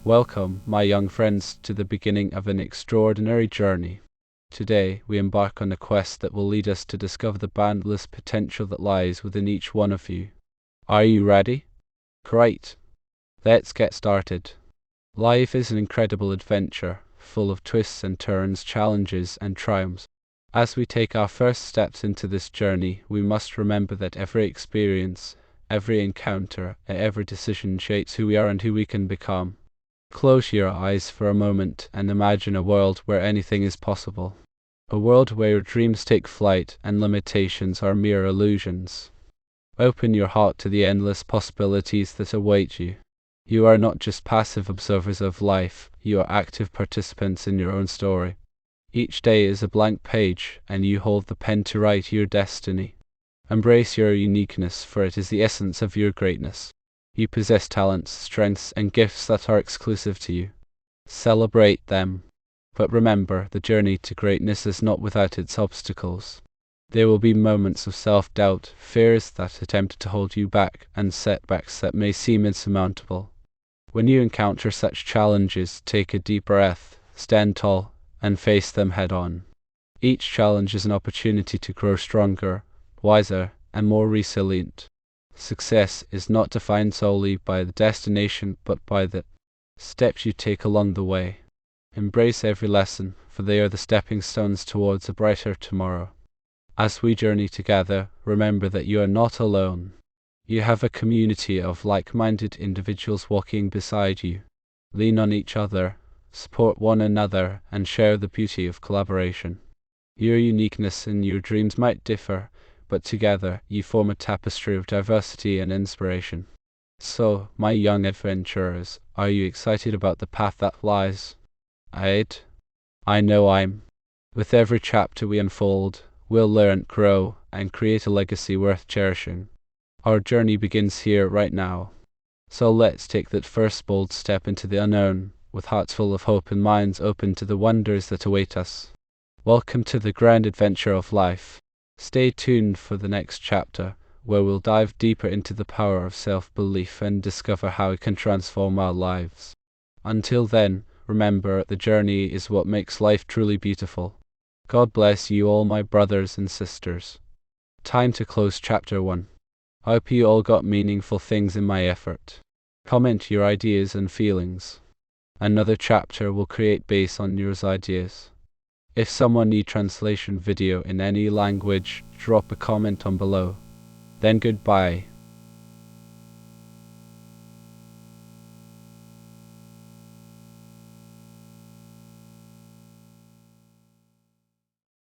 Welcome, my young friends, to the beginning of an extraordinary journey. Today, we embark on a quest that will lead us to discover the boundless potential that lies within each one of you. Are you ready? Great! Let's get started. Life is an incredible adventure, full of twists and turns, challenges and triumphs. As we take our first steps into this journey, we must remember that every experience, every encounter, and every decision shapes who we are and who we can become. Close your eyes for a moment and imagine a world where anything is possible. A world where your dreams take flight and limitations are mere illusions. Open your heart to the endless possibilities that await you. You are not just passive observers of life, you are active participants in your own story. Each day is a blank page, and you hold the pen to write your destiny. Embrace your uniqueness, for it is the essence of your greatness. You possess talents, strengths, and gifts that are exclusive to you. Celebrate them. But remember, the journey to greatness is not without its obstacles. There will be moments of self-doubt, fears that attempt to hold you back, and setbacks that may seem insurmountable. When you encounter such challenges, take a deep breath, stand tall, and face them head-on. Each challenge is an opportunity to grow stronger, wiser, and more resilient. Success is not defined solely by the destination, but by the steps you take along the way. Embrace every lesson, for they are the stepping stones towards a brighter tomorrow. As we journey together, remember that you are not alone. You have a community of like-minded individuals walking beside you. Lean on each other, support one another, and share the beauty of collaboration. Your uniqueness and your dreams might differ, but together you form a tapestry of diversity and inspiration. So, my young adventurers, are you excited about the path that lies ahead? I know I'm. With every chapter we unfold, we'll learn, grow, and create a legacy worth cherishing. Our journey begins here right now. So let's take that first bold step into the unknown, with hearts full of hope and minds open to the wonders that await us. Welcome to the grand adventure of life. Stay tuned for the next chapter, where we'll dive deeper into the power of self-belief and discover how it can transform our lives. Until then, remember, the journey is what makes life truly beautiful. God bless you all, my brothers and sisters. Time to close chapter 1. I hope you all got meaningful things in my effort. Comment your ideas and feelings. Another chapter will create based on your ideas. If someone needs translation video in any language, drop a comment on below. Then goodbye.